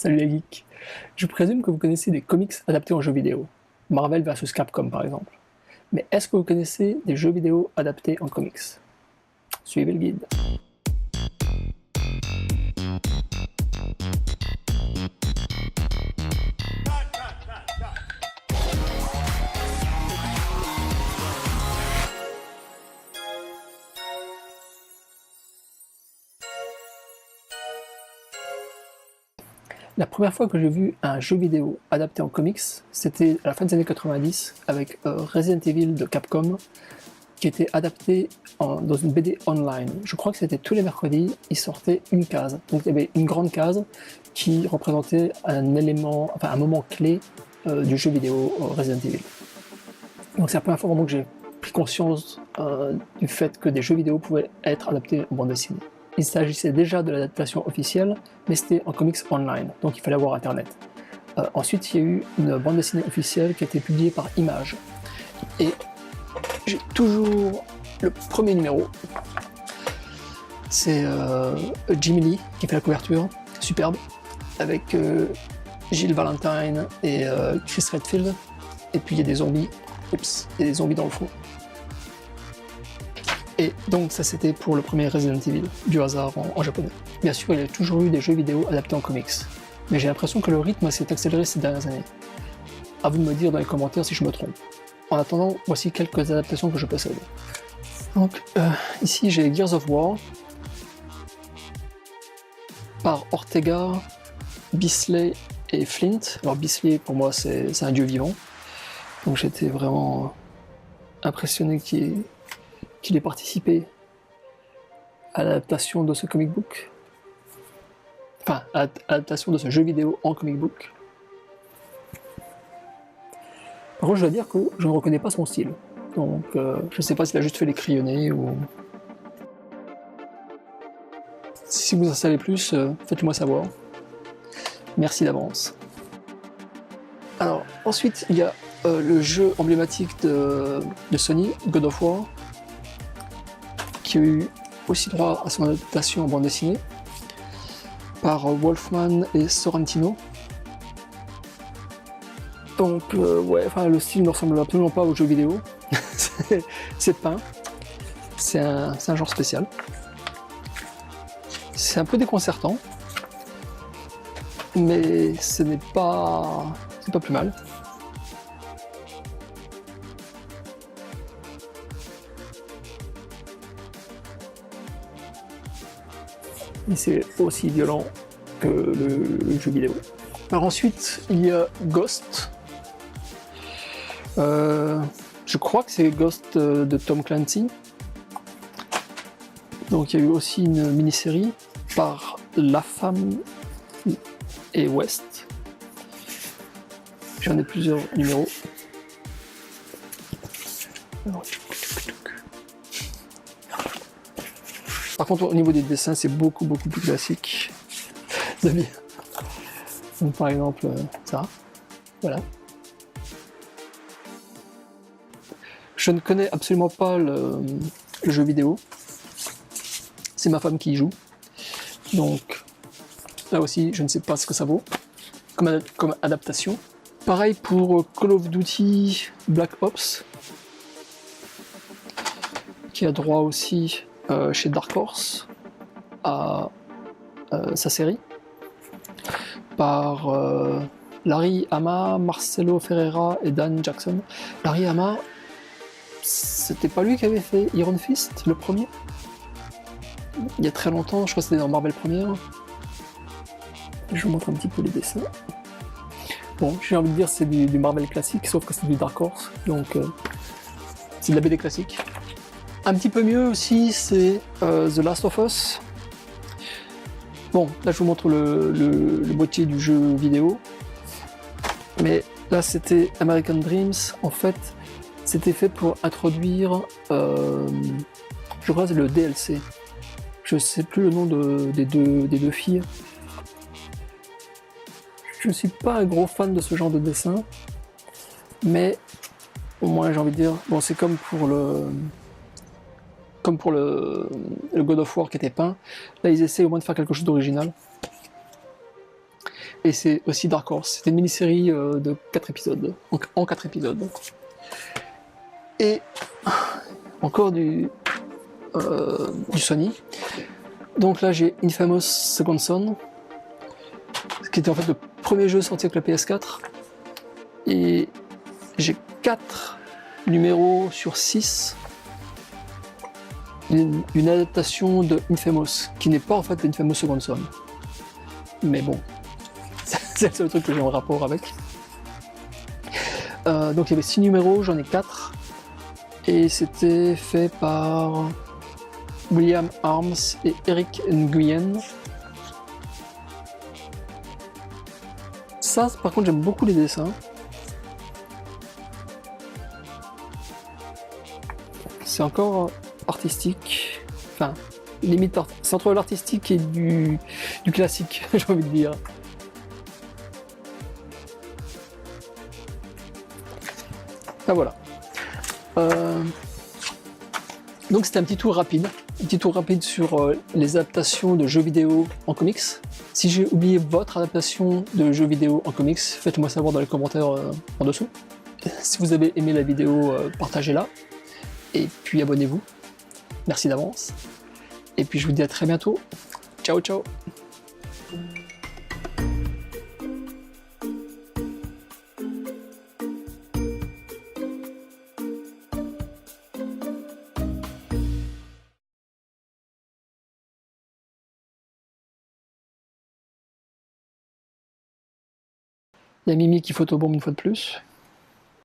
Salut les geeks. Je présume que vous connaissez des comics adaptés en jeux vidéo. Marvel vs Capcom par exemple. Mais est-ce que vous connaissez des jeux vidéo adaptés en comics? Suivez le guide. La première fois que j'ai vu un jeu vidéo adapté en comics, c'était à la fin des années 90 avec Resident Evil de Capcom, qui était adapté dans une BD online. Je crois que c'était tous les mercredis, il sortait une case. Donc il y avait une grande case qui représentait un élément, enfin un moment clé du jeu vidéo Resident Evil. Donc c'est la première fois vraiment que j'ai pris conscience du fait que des jeux vidéo pouvaient être adaptés en bande dessinée. Il s'agissait déjà de l'adaptation officielle, mais c'était en comics online, donc il fallait avoir internet. Ensuite, il y a eu une bande dessinée officielle qui a été publiée par Image. Et j'ai toujours le premier numéro. C'est Jimmy Lee qui fait la couverture, superbe, avec Jill Valentine et Chris Redfield. Et puis il y a des zombies. Oups, il y a des zombies dans le fond. Et donc ça c'était pour le premier Resident Evil, du hasard en japonais. Bien sûr, il y a toujours eu des jeux vidéo adaptés en comics, mais j'ai l'impression que le rythme s'est accéléré ces dernières années. À vous de me dire dans les commentaires si je me trompe. En attendant, voici quelques adaptations que je possède. Donc ici j'ai Gears of War, par Ortega, Bisley et Flint. Alors Bisley pour moi c'est un dieu vivant, donc j'étais vraiment impressionné qu'il ait participé à l'adaptation de ce comic book, enfin à l'adaptation de ce jeu vidéo en comic book. Par contre je dois dire que je ne reconnais pas son style, donc je ne sais pas s'il a juste fait les crayonnés ou... Si vous en savez plus, faites-le moi savoir. Merci d'avance. Alors ensuite il y a le jeu emblématique de Sony, God of War, qui a eu aussi droit à son adaptation en bande dessinée par Wolfman et Sorrentino. Donc ouais, enfin le style ne ressemble absolument pas au jeu vidéo. C'est peint, c'est un genre spécial. C'est un peu déconcertant, mais c'est pas plus mal. Et c'est aussi violent que le jeu vidéo. Alors ensuite, il y a Ghost. Je crois que c'est Ghost de Tom Clancy. Donc il y a eu aussi une mini-série par La Femme et West. J'en ai plusieurs numéros. Alors, par contre, au niveau des dessins, c'est beaucoup plus classique. Donc, par exemple, ça. Voilà. Je ne connais absolument pas le jeu vidéo. C'est ma femme qui y joue. Donc, là aussi, je ne sais pas ce que ça vaut comme adaptation. Pareil pour Call of Duty Black Ops, qui a droit aussi chez Dark Horse à sa série par Larry Hama, Marcelo Ferreira et Dan Jackson. Larry Hama, c'était pas lui qui avait fait Iron Fist, le premier? Il y a très longtemps, je crois que c'était dans Marvel Premiere. Je vous montre un petit peu les dessins. Bon, j'ai envie de dire c'est du Marvel classique, sauf que c'est du Dark Horse, donc c'est de la BD classique. Un petit peu mieux aussi, c'est The Last of Us. Bon, là je vous montre le boîtier du jeu vidéo. Mais là c'était American Dreams. En fait, c'était fait pour introduire, je crois que c'est le DLC. Je sais plus le nom des deux filles. Je suis pas un gros fan de ce genre de dessin. Mais au moins j'ai envie de dire, bon c'est comme pour le God of War qui était peint, là ils essaient au moins de faire quelque chose d'original. Et c'est aussi Dark Horse. C'était une mini-série de 4 épisodes. En 4 épisodes. Et encore du Sony. Donc là j'ai Infamous Second Son, qui était en fait le premier jeu sorti avec la PS4. Et j'ai 4 numéros sur 6. Une adaptation de Infamous, qui n'est pas en fait Infamous Second Son. Mais bon, c'est le seul truc que j'ai en rapport avec. Donc il y avait 6 numéros, j'en ai 4. Et c'était fait par William Arms et Eric Nguyen. Ça, par contre, j'aime beaucoup les dessins. C'est encore artistique. Enfin, limite, c'est entre l'artistique et du classique, j'ai envie de dire. Ah voilà. Donc c'était un petit tour rapide. Un petit tour rapide sur les adaptations de jeux vidéo en comics. Si j'ai oublié votre adaptation de jeux vidéo en comics, faites-moi savoir dans les commentaires en dessous. Si vous avez aimé la vidéo, partagez-la. Et puis abonnez-vous. Merci d'avance. Et puis je vous dis à très bientôt. Ciao ciao. Il y a Mimi qui photobombe une fois de plus.